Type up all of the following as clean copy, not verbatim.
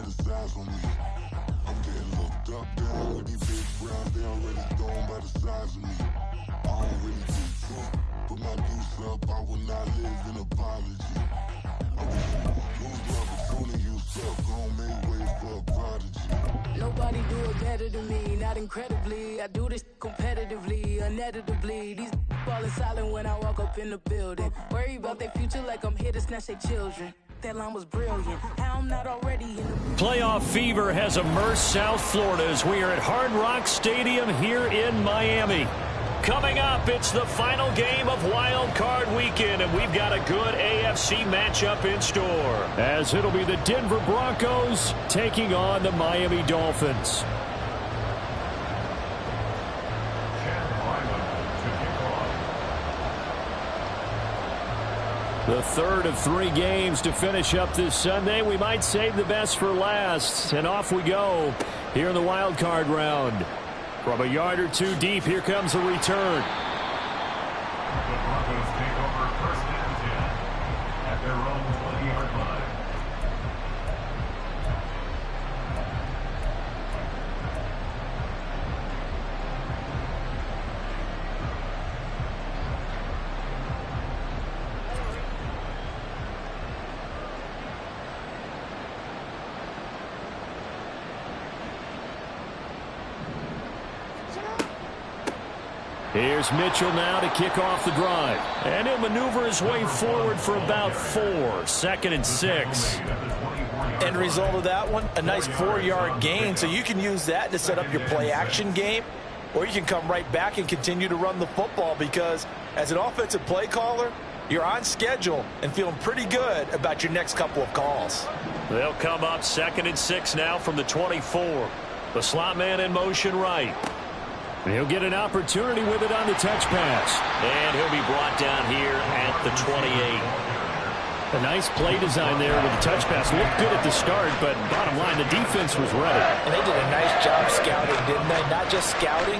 size on me. I'm getting looked up down with these big brown. They already gone by the size of me. I don't really get drunk, put my goose up. I will not live in apology. Lose love as soon as you suck. Gon' make way for a prodigy. Nobody do it better than me, not incredibly. I do this competitively, uneditably. These falling silent when I walk up in the building. Worry about their future like I'm here to snatch their children. That line was brilliant. How I'm not already in the Playoff fever has immersed South Florida as we are at Hard Rock Stadium here in Miami. Coming up, it's the final game of Wild Card Weekend, and we've got a good AFC matchup in store, as it'll be the Denver Broncos taking on the Miami Dolphins. The third of 3 games to finish up this Sunday. We might save the best for last, and off we go here in the Wild Card round. From a yard or two deep, here comes a return. The Broncos take over first and 10 at their own 20-yard line. Here's Mitchell now to kick off the drive. And he'll maneuver his way forward for about 4. 2nd and 6. End result of that one, a nice 4-yard gain. So you can use that to set up your play-action game, or you can come right back and continue to run the football, because as an offensive play caller, you're on schedule and feeling pretty good about your next couple of calls. They'll come up 2nd and 6 now from the 24. The slot man in motion right. And he'll get an opportunity with it on the touch pass. And he'll be brought down here at the 28. A nice play design there with the touch pass. Looked good at the start, but bottom line, the defense was ready. And they did a nice job scouting, didn't they? Not just scouting,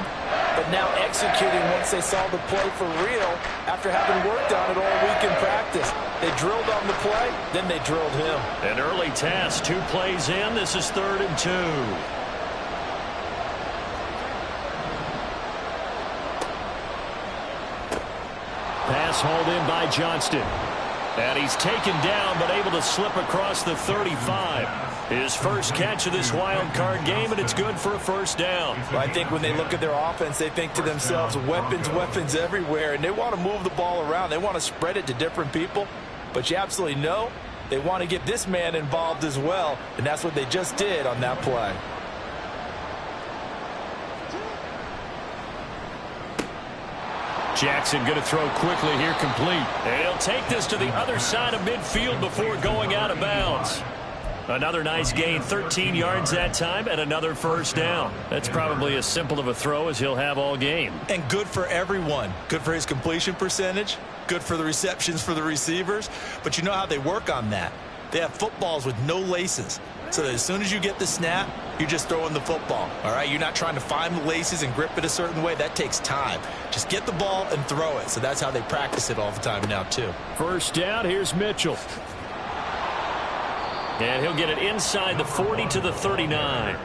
but now executing once they saw the play for real after having worked on it all week in practice. They drilled on the play, then they drilled him. An early test, 2 plays in. This is 3rd and 2. Pass hauled in by Johnston. And he's taken down, but able to slip across the 35. His first catch of this wild card game, and it's good for a first down. Well, I think when they look at their offense, they think to themselves, weapons, weapons everywhere, and they want to move the ball around. They want to spread it to different people, but you absolutely know they want to get this man involved as well, and that's what they just did on that play. Jackson going to throw quickly here, complete. And he'll take this to the other side of midfield before going out of bounds. Another nice gain, 13 yards that time, and another first down. That's probably as simple of a throw as he'll have all game. And good for everyone. Good for his completion percentage. Good for the receptions for the receivers. But you know how they work on that. They have footballs with no laces. So that as soon as you get the snap, you're just throwing the football. All right, you're not trying to find the laces and grip it a certain way. That takes time. Just get the ball and throw it. So that's how they practice it all the time now, too. First down, here's Mitchell. And he'll get it inside the 40 to the 39.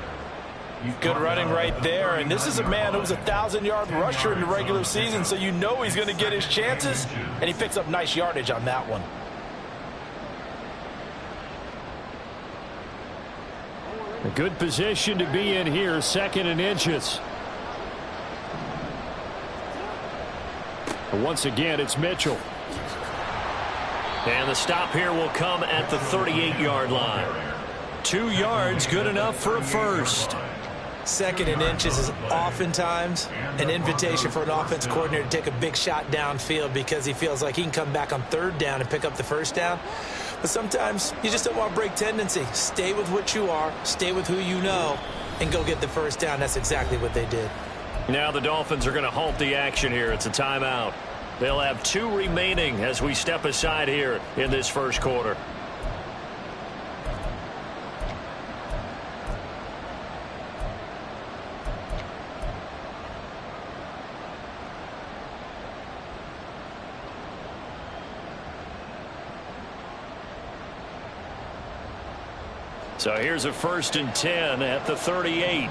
Good running right there. And this is a man who was a 1,000-yard rusher in the regular season, so you know he's going to get his chances. And he picks up nice yardage on that one. A good position to be in here, 2nd and inches. Once again, it's Mitchell. And the stop here will come at the 38-yard line. 2 yards, good enough for a first. 2nd and inches is oftentimes an invitation for an offense coordinator to take a big shot downfield because he feels like he can come back on 3rd down and pick up the first down. But sometimes you just don't want to break tendency. Stay with what you are, stay with who you know, and go get the first down. That's exactly what they did. Now the Dolphins are going to halt the action here. It's a timeout. They'll have 2 remaining as we step aside here in this first quarter. So here's a 1st and 10 at the 38.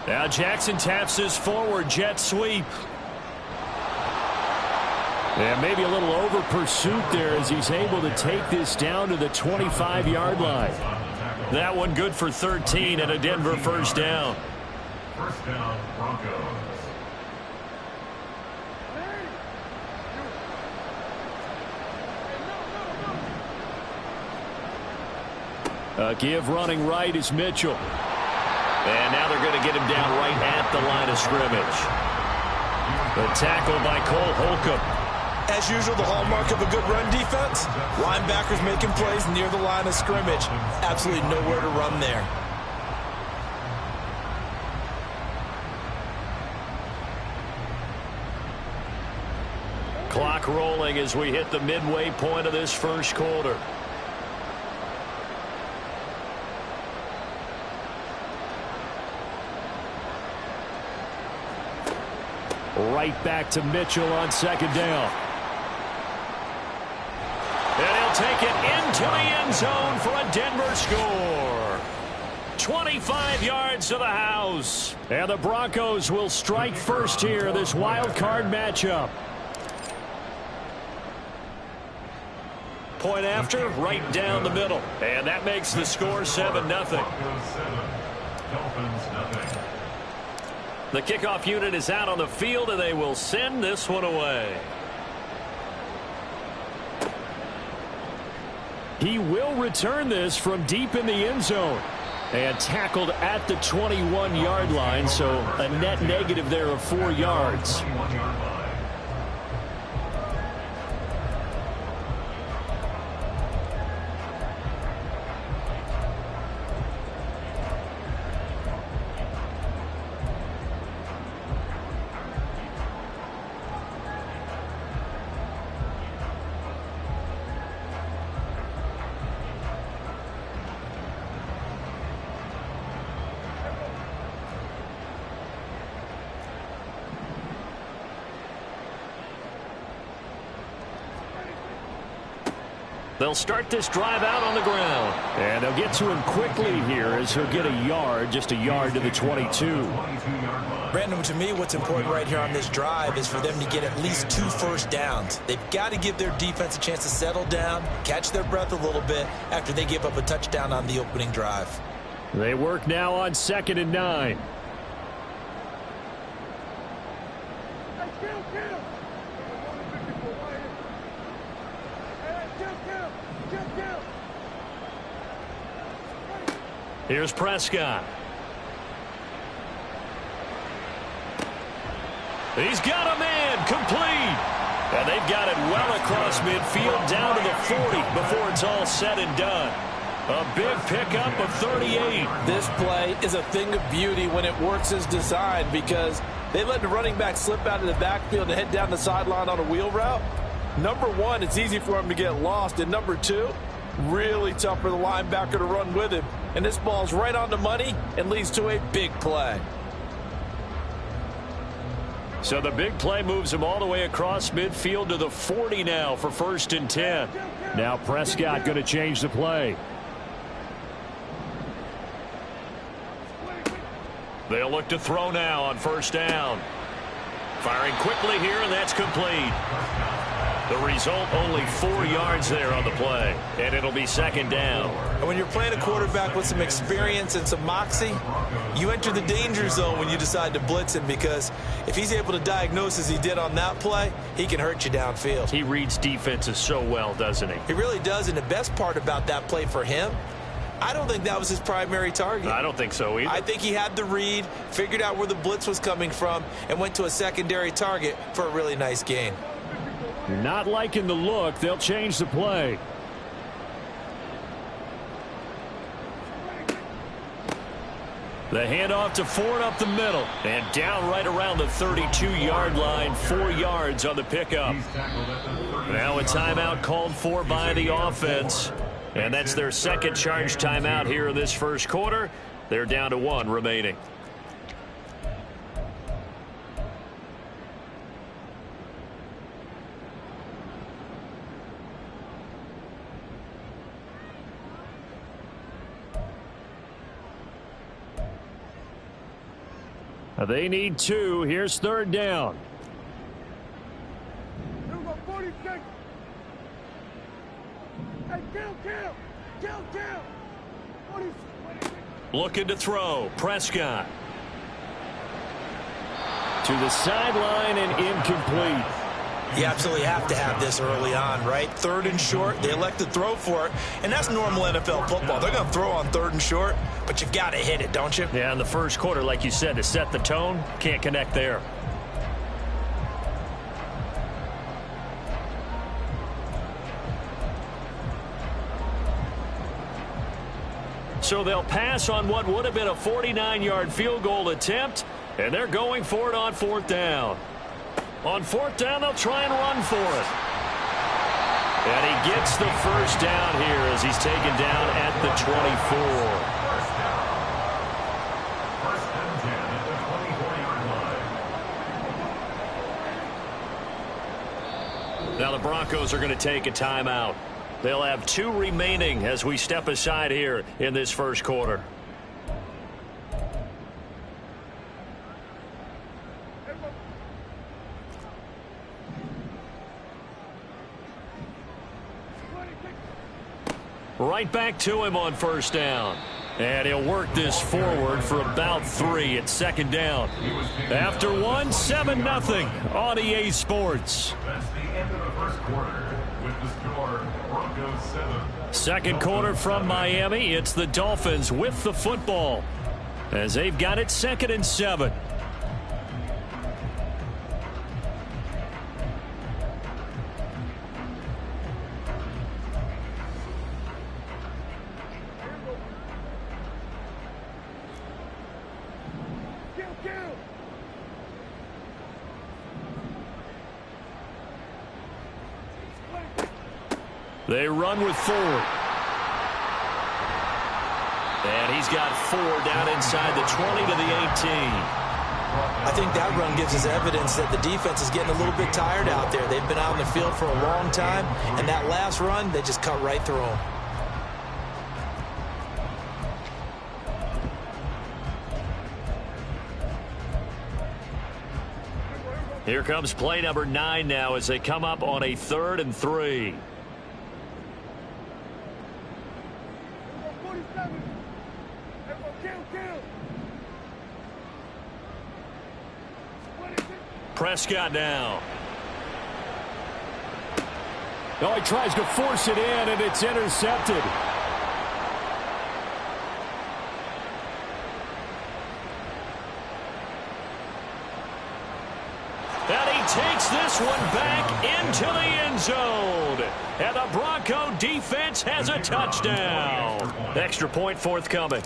Now Jackson taps his forward jet sweep. And maybe a little over pursuit there as he's able to take this down to the 25-yard line. That one good for 13 and a Denver 1st down. 1st down, Broncos. A give running right is Mitchell. And now they're going to get him down right at the line of scrimmage. The tackle by Cole Holcomb. As usual, the hallmark of a good run defense, linebackers making plays near the line of scrimmage. Absolutely nowhere to run there. Clock rolling as we hit the midway point of this 1st quarter. Right back to Mitchell on 2nd down. And he'll take it into the end zone for a Denver score. 25 yards to the house. And the Broncos will strike first here, this wild card matchup. Point after, right down the middle. And that makes the score 7-0. Dolphins, nothing. The kickoff unit is out on the field, and they will send this one away. He will return this from deep in the end zone. And tackled at the 21-yard line, so a net negative there of 4 yards. 21-yard line. They'll start this drive out on the ground. And they'll get to him quickly here as he'll get a yard, just a yard to the 22. Brandon, to me, what's important right here on this drive is for them to get at least 2 first downs. They've got to give their defense a chance to settle down, catch their breath a little bit after they give up a touchdown on the opening drive. They work now on 2nd and 9. Here's Prescott. He's got a man complete. And they've got it well across midfield down to the 40 before it's all said and done. A big pickup of 38. This play is a thing of beauty when it works as designed because they let the running back slip out of the backfield and head down the sideline on a wheel route. Number one, it's easy for him to get lost. And number two, really tough for the linebacker to run with him. And this ball's right on the money and leads to a big play. So the big play moves him all the way across midfield to the 40 now for 1st and 10. Now Prescott going to change the play. They'll look to throw now on 1st down. Firing quickly here, and that's complete. The result, only 4 yards there on the play, and it'll be 2nd down. And when you're playing a quarterback with some experience and some moxie, you enter the danger zone when you decide to blitz him, because if he's able to diagnose as he did on that play, he can hurt you downfield. He reads defenses so well, doesn't he? He really does, and the best part about that play for him, I don't think that was his primary target. I don't think so either. I think he had the read, figured out where the blitz was coming from, and went to a secondary target for a really nice gain. Not liking the look. They'll change the play. The handoff to Ford up the middle. And down right around the 32-yard line. 4 yards on the pickup. Now a timeout called for by the offense. And that's their second charge timeout here in this first quarter. They're down to 1 remaining. They need 2. Here's 3rd down. Looking to throw. Prescott. To the sideline and incomplete. You absolutely have to have this early on, right? 3rd and short. They elect to throw for it, and that's normal NFL football. They're going to throw on 3rd and short, but you've got to hit it, don't you? Yeah, in the first quarter, like you said, to set the tone, can't connect there. So they'll pass on what would have been a 49-yard field goal attempt, and they're going for it on 4th down. On 4th down, they'll try and run for it. And he gets the first down here as he's taken down at the 24. First and 10 at the 24-yard line. Now the Broncos are going to take a timeout. They'll have 2 remaining as we step aside here in this first quarter. Right back to him on 1st down. And he'll work this forward for about 3 at 2nd down. After 1, 7-0 on EA Sports. That's the end of the first quarter with the score Broncos 7. Second quarter from Miami. It's the Dolphins with the football as they've got it 2nd and 7. They run with 4. And he's got 4 down inside the 20 to the 18. I think that run gives us evidence that the defense is getting a little bit tired out there. They've been out in the field for a long time, and that last run, they just cut right through them. Here comes play number 9 now as they come up on a 3rd and 3. Prescott now. Oh, he tries to force it in, and it's intercepted. And he takes this one back into the end zone. And the Bronco defense has a touchdown. Extra point forthcoming.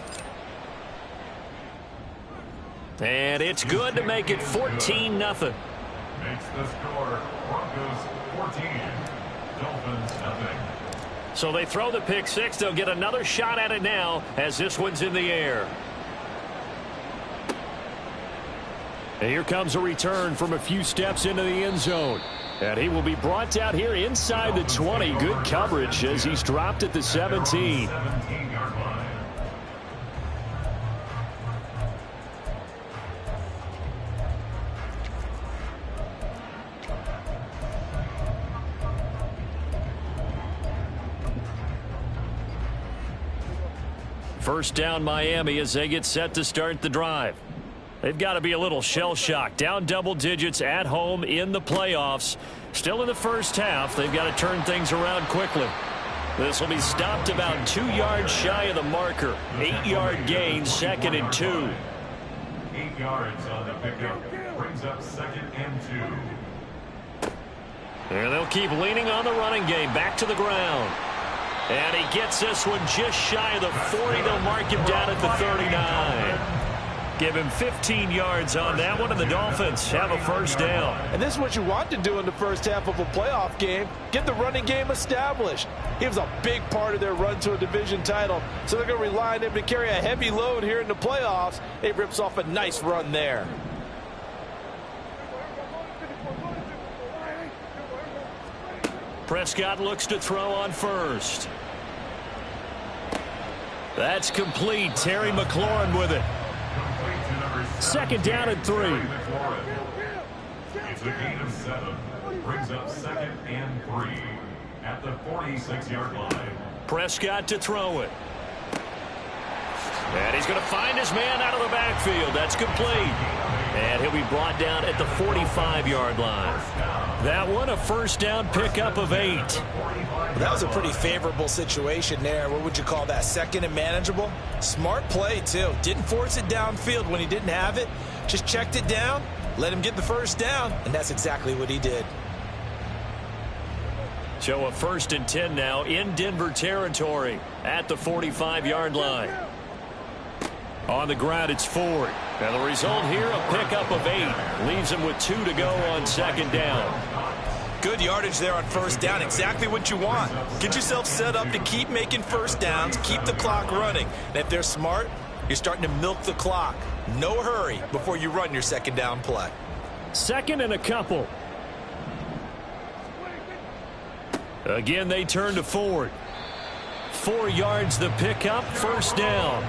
And it's good to make it 14-0. Makes the score Broncos 14, Dolphins 0. So they throw the pick 6. They'll get another shot at it now as this one's in the air. And here comes a return from a few steps into the end zone. And he will be brought down here inside the 20. Good coverage as he's dropped at the 17. 17-yard line. First down Miami as they get set to start the drive. They've got to be a little shell-shocked. Down double digits at home in the playoffs. Still in the first half. They've got to turn things around quickly. This will be stopped about 2 yards shy of the marker. 8-yard gain, 2nd and 2. 8 yards on the pickup. Brings up 2nd and 2. And they'll keep leaning on the running game. Back to the ground. And he gets this one just shy of the 40. They'll mark him down at the 39. Give him 15 yards on that one, and the Dolphins have a first down. And this is what you want to do in the first half of a playoff game. Get the running game established. He was a big part of their run to a division title, so they're going to rely on him to carry a heavy load here in the playoffs. He rips off a nice run there. Prescott looks to throw on first. That's complete. Terry McLaurin with it. Complete to number Second down and 3. It's a gain of 7. Brings up 2nd and 3 at the 46-yard line. Prescott to throw it. And he's going to find his man out of the backfield. That's complete. And he'll be brought down at the 45-yard line. That one, a first down pickup of 8. Well, that was a pretty favorable situation there. What would you call that? Second and manageable? Smart play, too. Didn't force it downfield when he didn't have it. Just checked it down, let him get the first down, and that's exactly what he did. So a 1st and 10 now in Denver territory at the 45-yard line. On the ground, it's Ford. And the result here, a pickup of 8. Leaves him with 2 to go on 2nd down. Good yardage there on first down. Exactly what you want. Get yourself set up to keep making first downs, keep the clock running. And if they're smart, you're starting to milk the clock. No hurry before you run your 2nd down play. 2nd and a couple. Again, they turn to Ford. 4 yards the pickup, first down.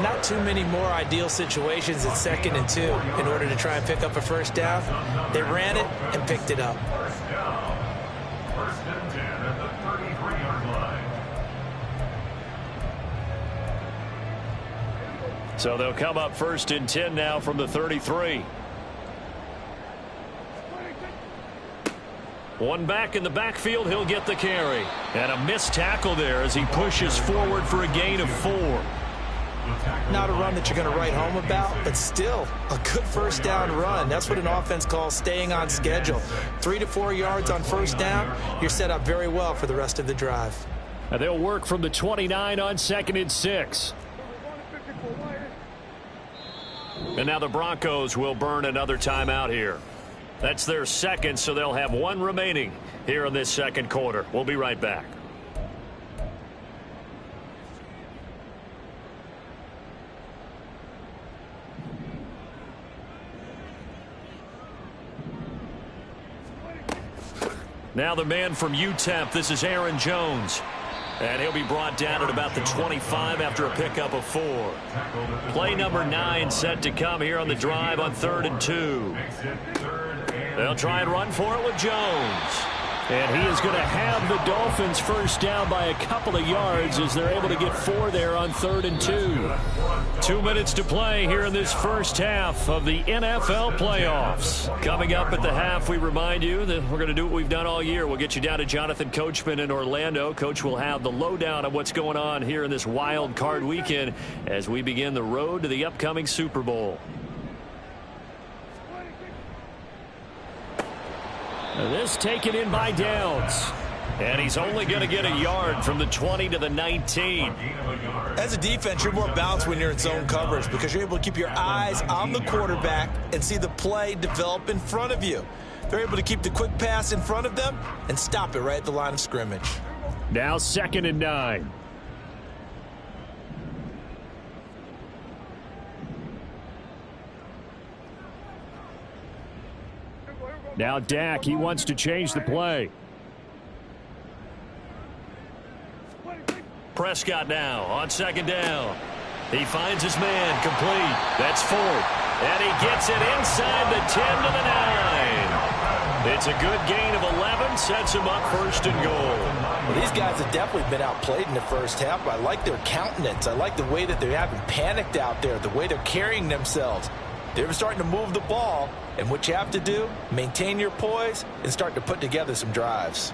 Not too many more ideal situations at 2nd and 2 in order to try and pick up a first down. They ran it and picked it up. First down. 1st and 10 at the 33-yard line. So they'll come up 1st and 10 now from the 33. One back in the backfield, he'll get the carry. And a missed tackle there as he pushes forward for a gain of 4. Not a run that you're going to write home about, but still a good first down run. That's what an offense calls staying on schedule. 3 to 4 yards on first down, you're set up very well for the rest of the drive. And they'll work from the 29 on 2nd and 6. And now the Broncos will burn another timeout here. That's their 2nd, so they'll have 1 remaining here in this 2nd quarter. We'll be right back. Now the man from UTEP, this is Aaron Jones. And he'll be brought down at about the 25 after a pickup of 4. Play number 9 set to come here on the drive on 3rd and 2. They'll try and run for it with Jones. And he is going to have the Dolphins first down by a couple of yards as they're able to get 4 there on 3rd and 2. 2 minutes to play here in this first half of the NFL playoffs. Coming up at the half, we remind you that we're going to do what we've done all year. We'll get you down to Jonathan Coachman in Orlando. Coach will have the lowdown of what's going on here in this wild card weekend as we begin the road to the upcoming Super Bowl. This taken in by Downs. And he's only going to get a yard from the 20 to the 19. As a defense, you're more balanced when you're in zone coverage because you're able to keep your eyes on the quarterback and see the play develop in front of you. They're able to keep the quick pass in front of them and stop it right at the line of scrimmage. Now 2nd and 9. Now Dak, he wants to change the play. Prescott now on 2nd down. He finds his man complete. That's Ford. And he gets it inside the 10 to the 9. It's a good gain of 11. Sets him up 1st and goal. Well, these guys have definitely been outplayed in the first half. But I like their countenance. I like the way that they haven't panicked out there, the way they're carrying themselves. They're starting to move the ball, and what you have to do, maintain your poise and start to put together some drives.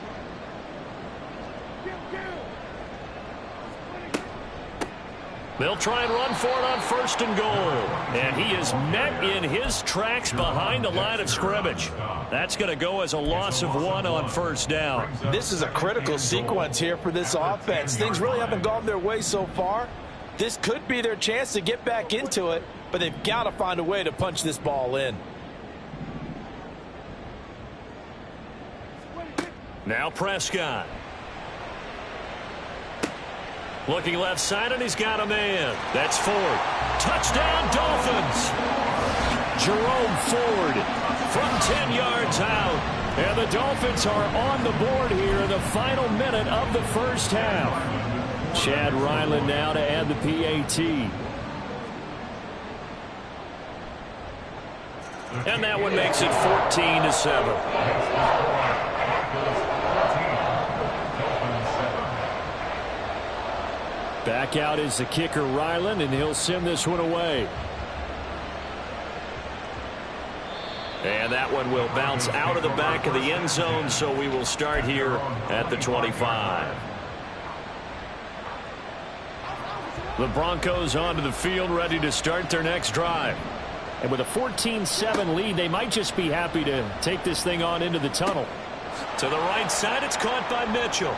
They'll try and run for it on 1st and goal. And he is met in his tracks behind the line of scrimmage. That's going to go as a loss of 1 on 1st down. This is a critical sequence here for this offense. Things really haven't gone their way so far. This could be their chance to get back into it, but they've got to find a way to punch this ball in. Now Prescott. Looking left side, and he's got a man. That's Ford. Touchdown, Dolphins. Jerome Ford from 10 yards out. And the Dolphins are on the board here in the final minute of the first half. Chad Ryland now to add the PAT. And that one makes it 14-7. Back out is the kicker, Ryland, and he'll send this one away. And that one will bounce out of the back of the end zone, so we will start here at the 25. The Broncos onto the field, ready to start their next drive. And with a 14-7 lead, they might just be happy to take this thing on into the tunnel. To the right side, it's caught by Mitchell.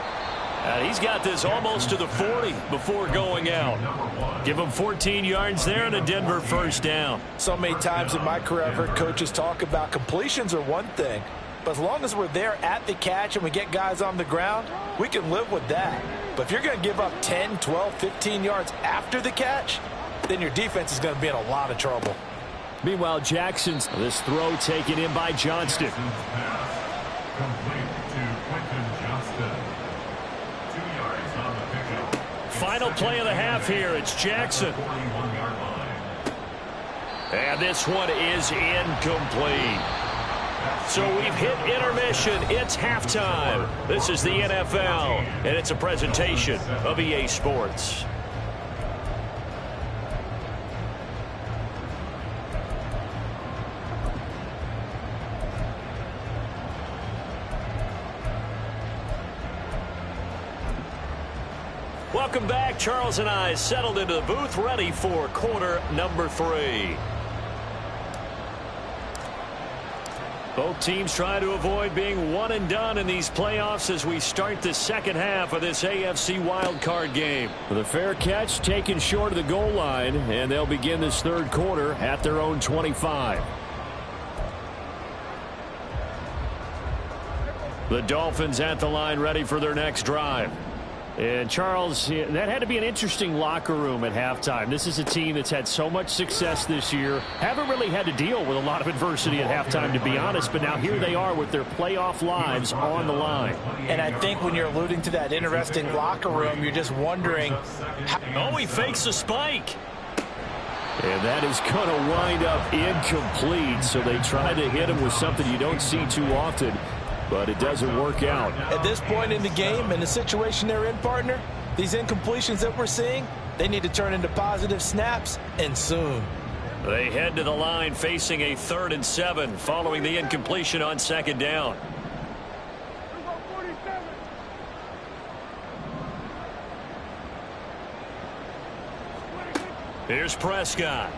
He's got this almost to the 40 before going out. Give him 14 yards there and a Denver first down. So many times in my career I've heard coaches talk about completions are one thing, but as long as we're there at the catch and we get guys on the ground, we can live with that. But if you're going to give up 10, 12, 15 yards after the catch, then your defense is going to be in a lot of trouble. Meanwhile, Jackson's this throw taken in by Johnston. Final play of the half here. It's Jackson. And this one is incomplete. So we've hit intermission. It's halftime. This is the NFL, and it's a presentation of EA Sports. Welcome back. Charles and I settled into the booth, ready for quarter number 3. Both teams try to avoid being one and done in these playoffs as we start the second half of this AFC wildcard game. With a fair catch taken short of the goal line, and they'll begin this third quarter at their own 25. The Dolphins at the line, ready for their next drive. And, Charles, that had to be an interesting locker room at halftime. This is a team that's had so much success this year. Haven't really had to deal with a lot of adversity at halftime, to be honest. But now here they are with their playoff lives on the line. And I think when you're alluding to that interesting locker room, you're just wondering. Oh, he fakes a spike. And that is going to wind up incomplete. So they try to hit him with something you don't see too often. But it doesn't work out. At this point in the game, in the situation they're in, partner, these incompletions that we're seeing, they need to turn into positive snaps, and soon. They head to the line facing a 3rd and 7 following the incompletion on second down. Here's Prescott.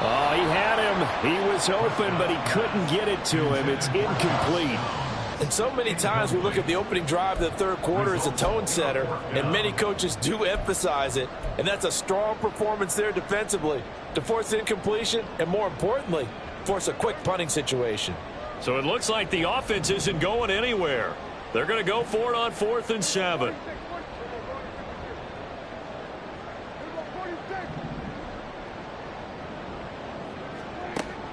Oh, he had him. He was open, but he couldn't get it to him. It's incomplete. And so many times we look at the opening drive of the third quarter as a tone setter, and many coaches do emphasize it. And that's a strong performance there defensively to force incompletion and, more importantly, force a quick punting situation. So it looks like the offense isn't going anywhere. They're going to go for it on 4th and 7.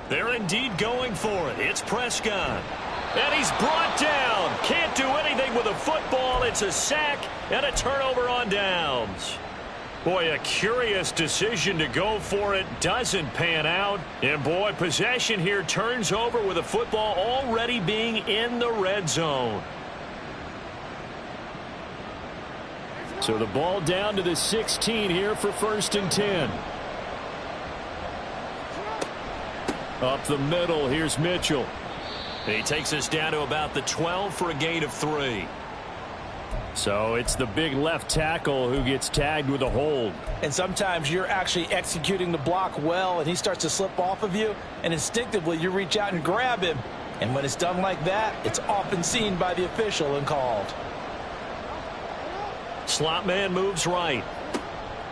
They're indeed going for it. It's Prescott. And he's brought down. Can't do anything with a football. It's a sack and a turnover on downs. Boy, a curious decision to go for it. Doesn't pan out. And, boy, possession here turns over with a football already being in the red zone. So the ball down to the 16 here for 1st and 10. Up the middle, here's Mitchell. He takes us down to about the 12 for a gain of 3. So it's the big left tackle who gets tagged with a hold. And sometimes you're actually executing the block well, and he starts to slip off of you, and instinctively you reach out and grab him. And when it's done like that, it's often seen by the official and called. Slot man moves right.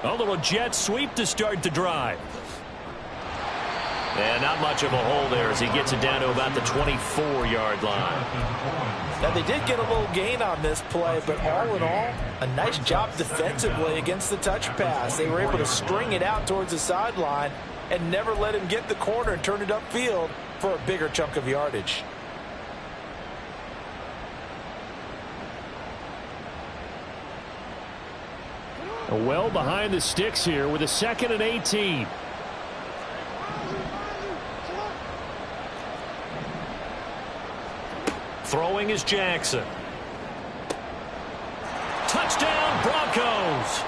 A little jet sweep to start the drive. And not much of a hole there as he gets it down to about the 24-yard line. Now, they did get a little gain on this play, but all in all, a nice job defensively against the touch pass. They were able to string it out towards the sideline and never let him get the corner and turn it upfield for a bigger chunk of yardage. Well behind the sticks here with a 2nd and 18. Throwing is Jackson. Touchdown, Broncos.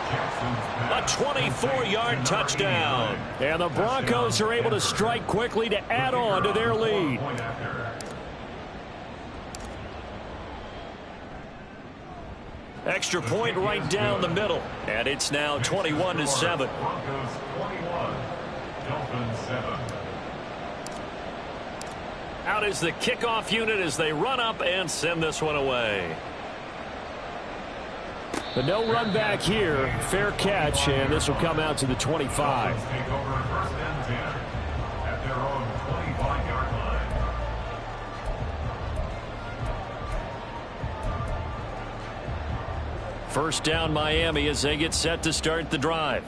A 24-yard touchdown. And the Broncos are able to strike quickly to add on to their lead. Extra point right down the middle. And it's now 21-7. Broncos 21, Dolphins 7. Out is the kickoff unit as they run up and send this one away. The no run back here. Fair catch, and this will come out to the 25. Dolphins take over first and 10 at their own 25-yard line. First down Miami as they get set to start the drive.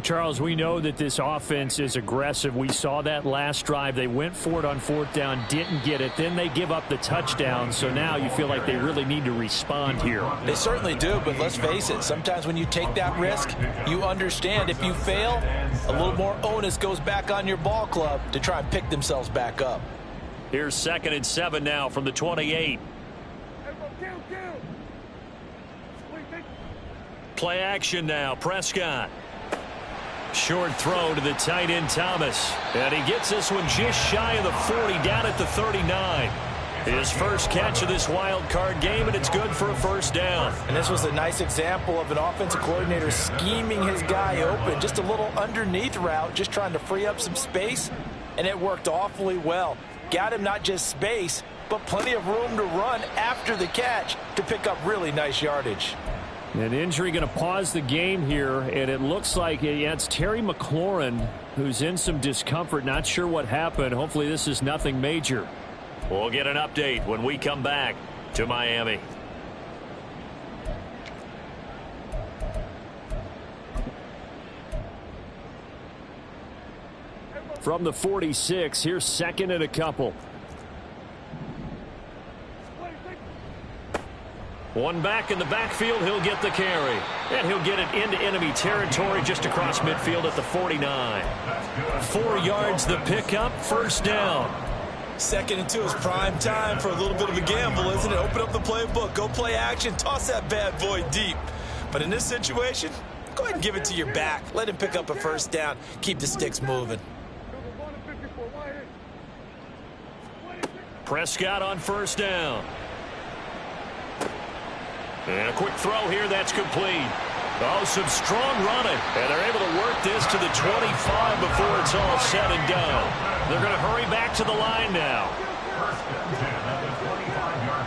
Charles, we know that this offense is aggressive. We saw that last drive. They went for it on fourth down, didn't get it. Then they give up the touchdown. So now you feel like they really need to respond here. They certainly do, but let's face it. Sometimes when you take that risk, you understand if you fail, a little more onus goes back on your ball club to try and pick themselves back up. Here's 2nd and 7 now from the 28. Play action now. Prescott. Short throw to the tight end Thomas. And he gets this one just shy of the 40 down at the 39. His first catch of this wild card game, and it's good for a first down. And this was a nice example of an offensive coordinator scheming his guy open. Just a little underneath route, just trying to free up some space, and it worked awfully well. Got him not just space, but plenty of room to run after the catch to pick up really nice yardage. An injury going to pause the game here, and it looks like it's Terry McLaurin who's in some discomfort. Not sure what happened. Hopefully this is nothing major. We'll get an update when we come back to Miami. From the 46, here's 2nd and a couple. One back in the backfield, he'll get the carry. And he'll get it into enemy territory just across midfield at the 49. 4 yards the pickup, first down. 2nd and 2 is prime time for a little bit of a gamble, isn't it? Open up the playbook, go play action, toss that bad boy deep. But in this situation, go ahead and give it to your back. Let him pick up a first down. Keep the sticks moving. Prescott on first down. And a quick throw here, that's complete. Oh, some strong running. And they're able to work this to the 25 before it's all said and done. They're going to hurry back to the line now. First and 10 at the 25-yard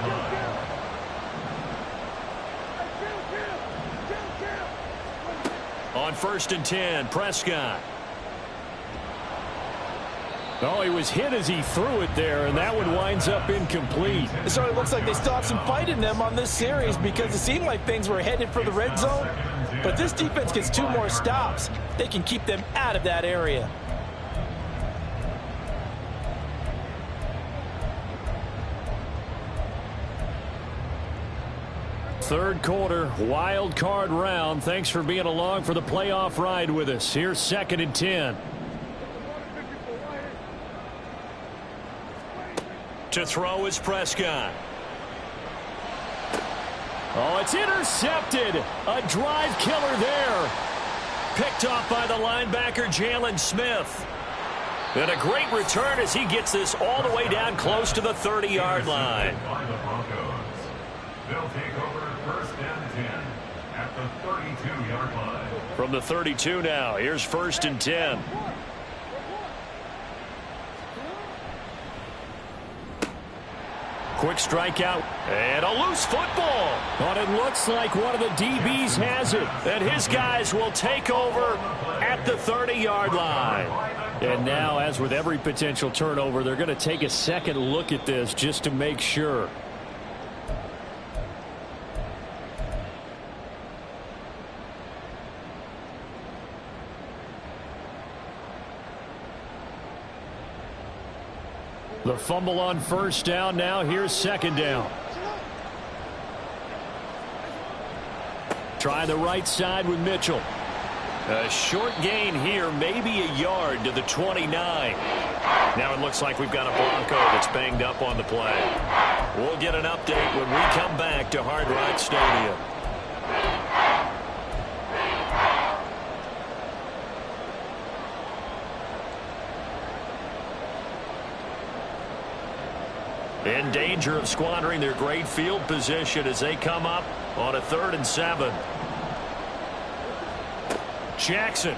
line. On 1st and 10, Prescott. Oh, he was hit as he threw it there, and that one winds up incomplete. It sort of looks like they still have some fight in them on this series because it seemed like things were headed for the red zone. But this defense gets 2 more stops. They can keep them out of that area. Third quarter, wild card round. Thanks for being along for the playoff ride with us. Here's 2nd and 10. To throw is Prescott. Oh, it's intercepted. A drive killer there. Picked off by the linebacker, Jalen Smith. And a great return as he gets this all the way down close to the 30-yard line. By the Broncos. They'll take over first and 10 at the 32-yard line. From the 32 now, here's 1st and 10. Quick strikeout and a loose football. But it looks like one of the DBs has it. And his guys will take over at the 30-yard line. And now, as with every potential turnover, they're going to take a second look at this just to make sure. The fumble on first down. Now here's 2nd down. Try the right side with Mitchell. A short gain here, maybe a yard to the 29. Now it looks like we've got a Bronco that's banged up on the play. We'll get an update when we come back to Hard Rock Stadium. In danger of squandering their great field position as they come up on a 3rd and 7. Jackson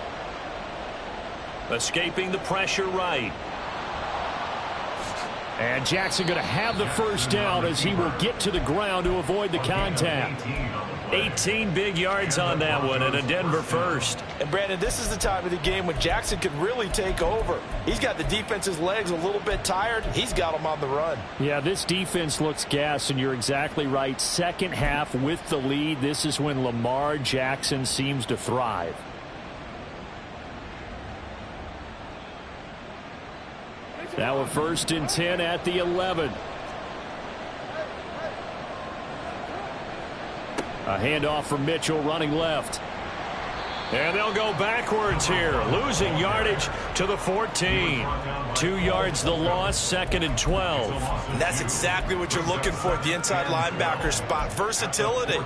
escaping the pressure right. And Jackson going to have the first down as he will get to the ground to avoid the contact. 18 big yards on that one and a Denver first. And Brandon, this is the time of the game when Jackson could really take over. He's got the defense's legs a little bit tired. He's got them on the run. Yeah, this defense looks gassed, and you're exactly right. Second half with the lead, this is when Lamar Jackson seems to thrive. Now a 1st and 10 at the 11. A handoff from Mitchell running left. And they'll go backwards here, losing yardage to the 14. 2 yards the loss, 2nd and 12. And that's exactly what you're looking for at the inside linebacker spot. Versatility.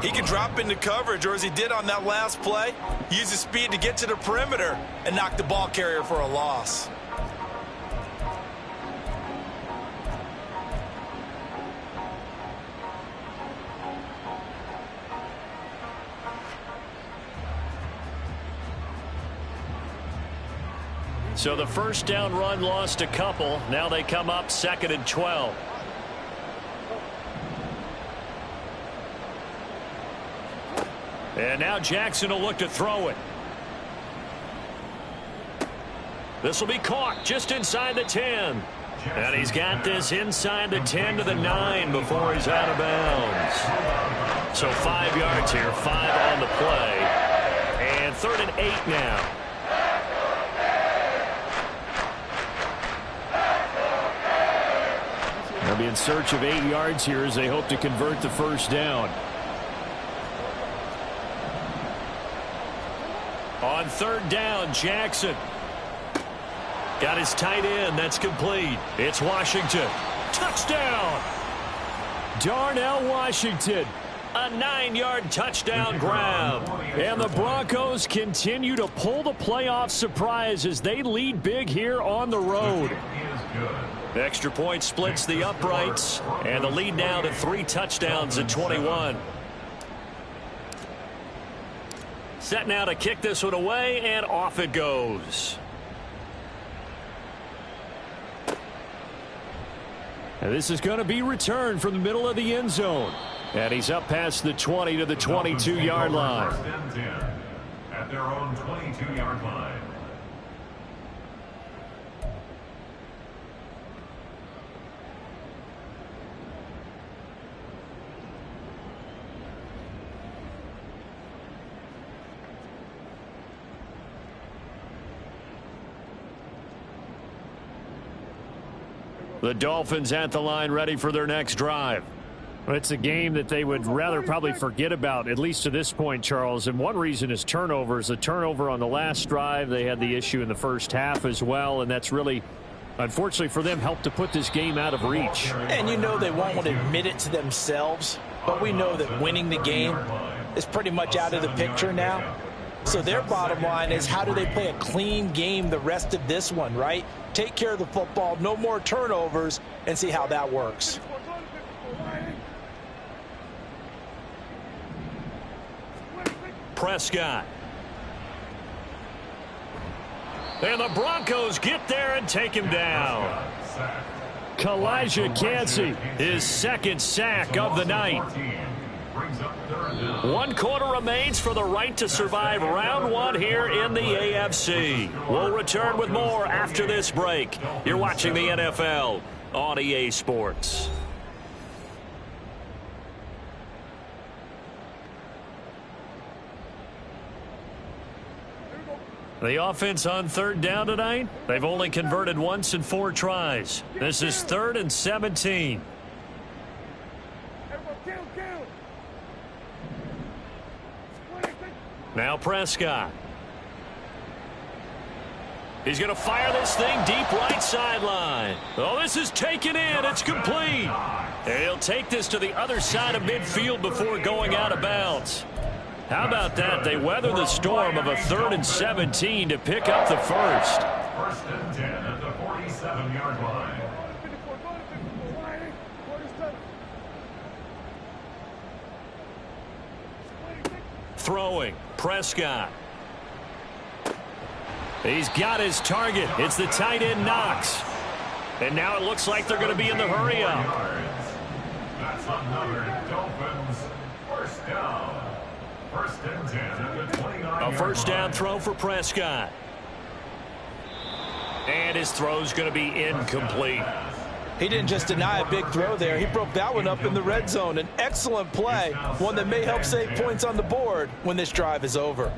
He can drop into coverage, or as he did on that last play, use his speed to get to the perimeter and knock the ball carrier for a loss. So the first down run lost a couple. Now they come up 2nd and 12. And now Jackson will look to throw it. This will be caught just inside the 10. And he's got this inside the 10 to the 9 before he's out of bounds. So 5 yards here, 5 on the play. And 3rd and 8 now. They'll be in search of 8 yards here as they hope to convert the first down. On 3rd down, Jackson. Got his tight end. That's complete. It's Washington. Touchdown! Darnell Washington. A 9-yard touchdown grab. And the Broncos continue to pull the playoff surprise as they lead big here on the road. Extra point splits the uprights, and the lead now to 3 touchdowns at 21. Set now to kick this one away, and off it goes. And this is going to be returned from the middle of the end zone. And he's up past the 20 to the 22-yard line. At their own 22-yard line. The Dolphins at the line ready for their next drive. Well, it's a game that they would rather probably forget about, at least to this point, Charles. And one reason is turnovers. The turnover on the last drive, they had the issue in the first half as well, and that's really, unfortunately for them, helped to put this game out of reach. And you know they won't want to admit it to themselves, but we know that winning the game is pretty much out of the picture now. So their bottom line is, how do they play a clean game the rest of this one, right? Take care of the football, no more turnovers, and see how that works. Prescott. And the Broncos get there and take him down. Kalijah Kancey, his 2nd sack of the night. 1 quarter remains for the right to survive round 1 here in the AFC. We'll return with more after this break. You're watching the NFL on EA Sports. The offense on 3rd down tonight, they've only converted once in 4 tries. This is 3rd and 17. Now Prescott. He's going to fire this thing deep right sideline. Oh, this is taken in. It's complete. And he'll take this to the other side of midfield before going out of bounds. How about that? They weather the storm of a 3rd and 17 to pick up the first. 1st and 10 at the 47-yard line. Throwing, Prescott. He's got his target. It's the tight end, Knox. And now it looks like they're going to be in the hurry up. That's another Dolphins first down. 1st and 10 at the 29-yard A first down line. throw for Prescott. And his throw's going to be incomplete. He didn't just deny a big throw there. He broke that one up in the red zone. An excellent play, one that may help save points on the board when this drive is over.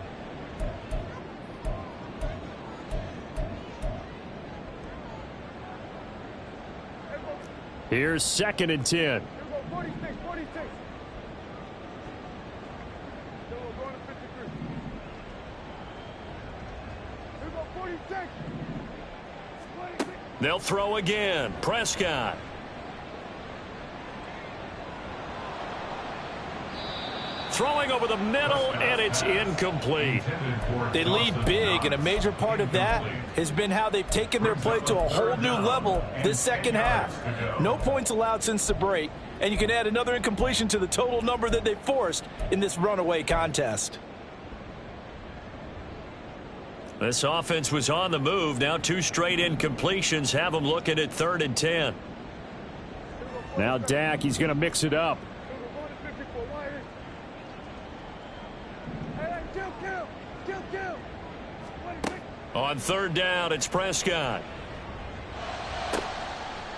Here's 2nd and 10. They'll throw again. Prescott. Throwing over the middle, and it's incomplete. They lead big, and a major part of that has been how they've taken their play to a whole new level this second half. No points allowed since the break, and you can add another incompletion to the total number that they forced in this runaway contest. This offense was on the move. Now 2 straight incompletions have them looking at 3rd and 10. Now Dak, he's going to mix it up. On 3rd down, it's Prescott.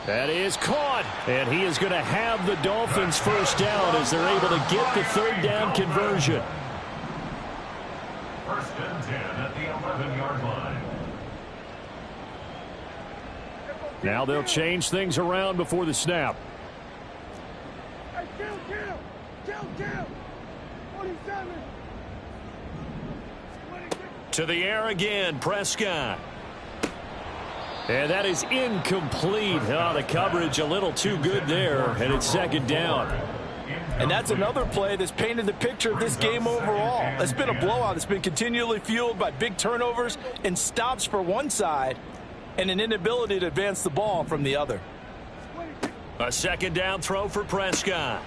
That is caught, and he is going to have the Dolphins first down as they're able to get the 3rd down conversion. 1st and 10 at the 11-yard line. Now they'll change things around before the snap. To the air again, Prescott. And that is incomplete. Oh, the coverage a little too good there, and it's 2nd down. And that's another play that's painted the picture of this game overall. It's been a blowout. It's been continually fueled by big turnovers and stops for one side and an inability to advance the ball from the other. A 2nd down throw for Prescott.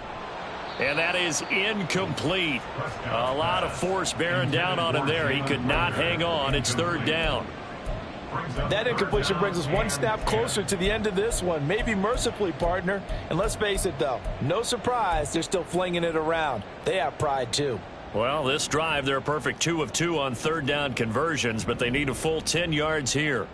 And that is incomplete. A lot of force bearing down on him there. He could not hang on. It's 3rd down. That incompletion brings us one snap closer to the end of this one. Maybe mercifully, partner. And let's face it, though, no surprise, they're still flinging it around. They have pride, too. Well, this drive, they're a perfect 2 of 2 on 3rd down conversions, but they need a full 10 yards here.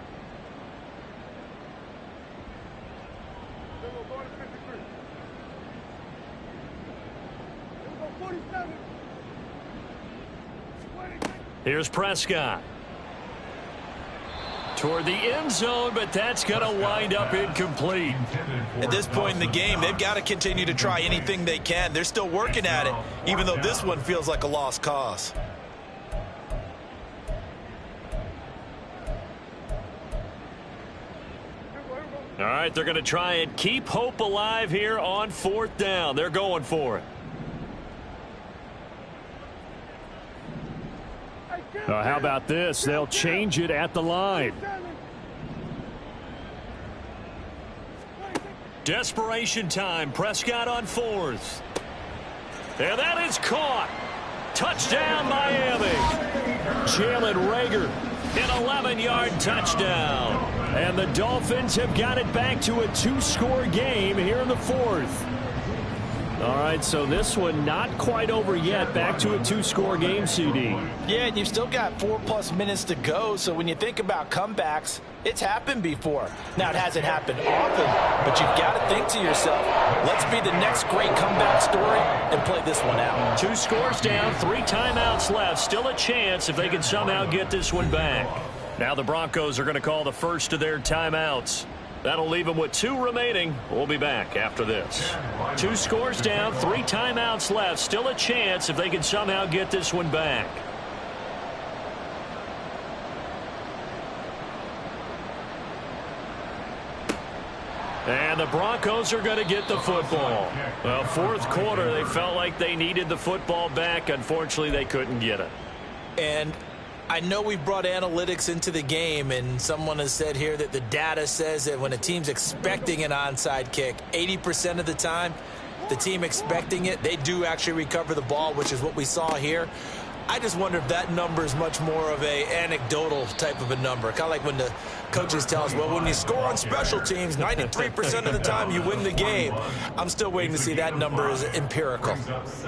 Here's Prescott. Toward the end zone, but that's going to wind up incomplete. At this point in the game, they've got to continue to try anything they can. They're still working at it, even though this one feels like a lost cause. All right, they're going to try and keep hope alive here on 4th down. They're going for it. How about this? They'll change it at the line. Desperation time. Prescott on 4th. And that is caught. Touchdown, Miami. Jalen Reagor, an 11-yard touchdown. And the Dolphins have got it back to a 2-score game here in the 4th. All right, so this one not quite over yet. Back to a 2-score game, CD. Yeah, and you've still got 4+ minutes to go, so when you think about comebacks, it's happened before. Now, it hasn't happened often, but you've got to think to yourself, let's be the next great comeback story and play this one out. 2 scores down, 3 timeouts left. Still a chance if they can somehow get this one back. Now the Broncos are going to call the first of their timeouts. That'll leave them with 2 remaining. We'll be back after this. 2 scores down, 3 timeouts left. Still a chance if they can somehow get this one back. And the Broncos are going to get the football. Well, fourth quarter, they felt like they needed the football back. Unfortunately, they couldn't get it. And I know we brought analytics into the game, and someone has said here that the data says that when a team's expecting an onside kick, 80% of the time, the team expecting it, they do actually recover the ball, which is what we saw here. I just wonder if that number is much more of a anecdotal type of a number. Kind of like when the coaches tell us, well, when you score on special teams, 93% of the time you win the game. I'm still waiting to see that number is empirical.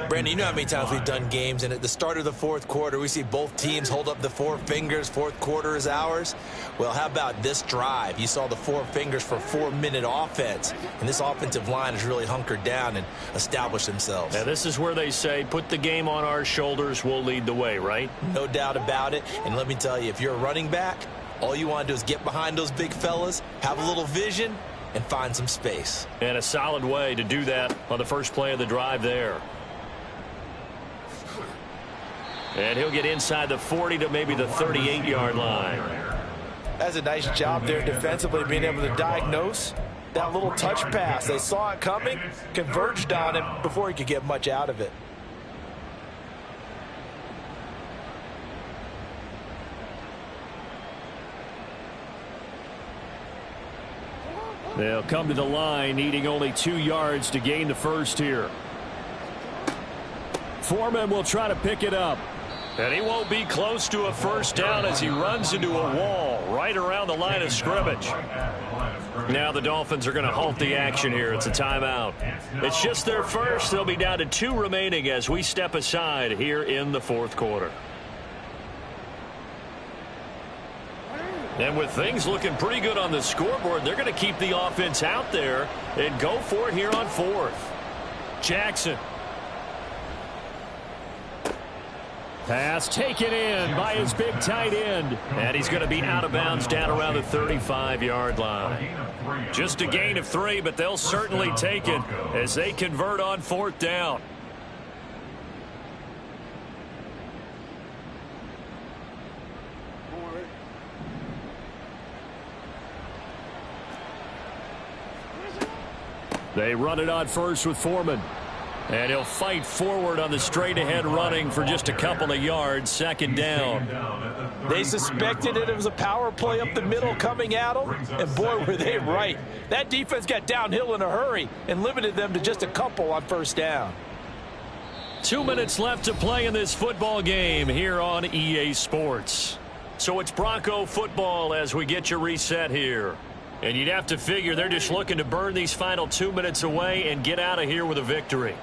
Brandon, you know how many times we've done games, and at the start of the fourth quarter, we see both teams hold up the four fingers, fourth quarter is ours. Well, how about this drive? You saw the four fingers for 4-minute offense, and this offensive line has really hunkered down and established themselves. Now, this is where they say, put the game on our shoulders, we'll lead the way, right? No doubt about it. And let me tell you, if you're a running back, all you want to do is get behind those big fellas, have a little vision, and find some space. And a solid way to do that on the first play of the drive there. And he'll get inside the 40 to maybe the 38-yard line. That's a nice job there defensively, being able to diagnose that little touch pass. They saw it coming, converged on him before he could get much out of it. They'll come to the line, needing only 2 yards to gain the first here. Foreman will try to pick it up. And he won't be close to a first down as he runs into a wall right around the line of scrimmage. Now the Dolphins are going to halt the action here. It's a timeout. It's just their first. They'll be down to 2 remaining as we step aside here in the fourth quarter. And with things looking pretty good on the scoreboard, they're going to keep the offense out there and go for it here on fourth. Jackson. Pass taken in by his big tight end. And he's going to be out of bounds down around the 35-yard line. Just a gain of 3, but they'll certainly take it as they convert on fourth down. They run it on first with Foreman. And he'll fight forward on the straight-ahead running for just a couple of yards, second down. They suspected it was a power play up the middle coming at them, and boy, were they right. That defense got downhill in a hurry and limited them to just a couple on first down. 2 minutes left to play in this football game here on EA Sports. So it's Bronco football as we get you reset here. And you'd have to figure they're just looking to burn these final 2 minutes away and get out of here with a victory.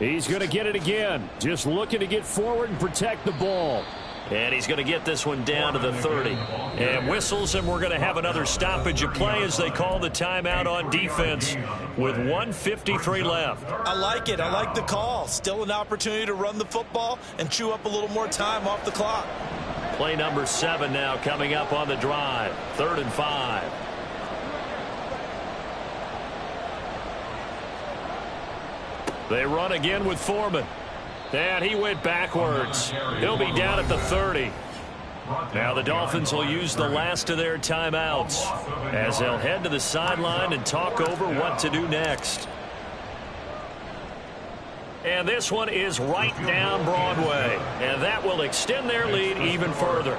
He's going to get it again. Just looking to get forward and protect the ball. And he's going to get this one down to the 30. And whistles, and we're going to have another stoppage of play as they call the timeout on defense with 1:53 left. I like it. I like the call. Still an opportunity to run the football and chew up a little more time off the clock. Play number 7 now coming up on the drive. 3rd and 5. They run again with Foreman. And he went backwards. He'll be down at the 30. Now the Dolphins will use the last of their timeouts as they'll head to the sideline and talk over what to do next. And this one is right down Broadway. And that will extend their lead even further.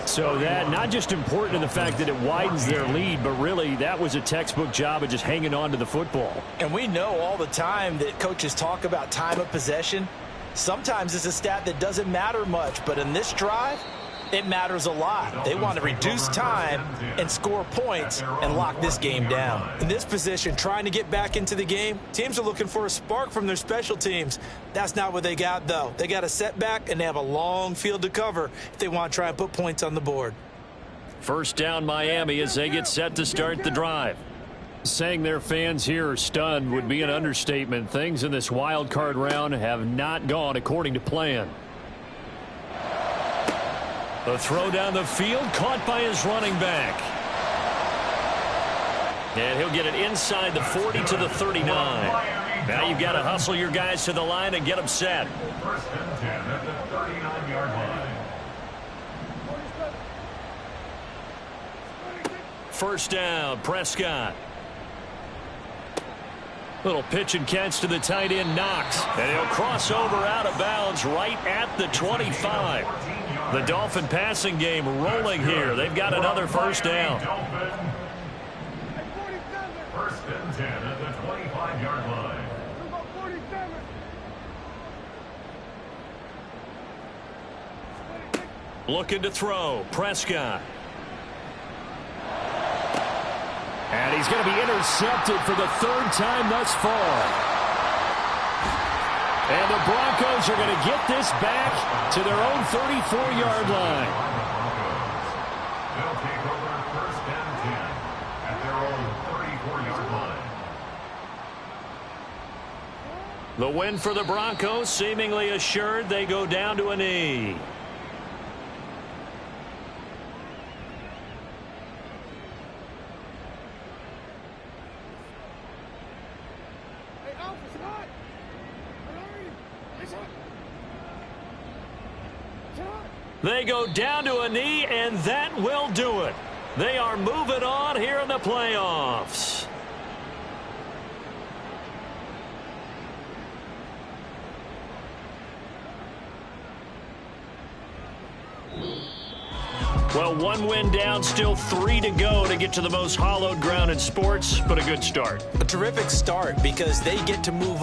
So that not just important in the fact that it widens their lead, but really that was a textbook job of just hanging on to the football. And we know all the time that coaches talk about time of possession. Sometimes it's a stat that doesn't matter much, but in this drive, it matters a lot. They want to reduce time and score points and lock this game down. In this position, trying to get back into the game, teams are looking for a spark from their special teams. That's not what they got, though. They got a setback, and they have a long field to cover if they want to try and put points on the board. First down Miami as they get set to start the drive. Saying their fans here are stunned would be an understatement. Things in this wild card round have not gone according to plan. The throw down the field caught by his running back. And he'll get it inside the 40 to the 39. Now you've got to hustle your guys to the line and get them set. First and 10 at the 39-yard line. first down. Prescott. Little pitch and catch to the tight end, Knox. And he'll cross over out of bounds right at the 25. The Dolphin passing game rolling here. They've got another first down. First and 10 at the 25-yard line. Looking to throw. Prescott. And he's going to be intercepted for the third time thus far. And the Broncos are going to get this back to their own 34-yard line. They'll take over first and 10 at their own 34-yard line. The win for the Broncos seemingly assured. They go down to a knee. They go down to a knee, and that will do it. They are moving on here in the playoffs. Well, one win down, still 3 to go to get to the most hallowed ground in sports, but a good start. A terrific start because they get to move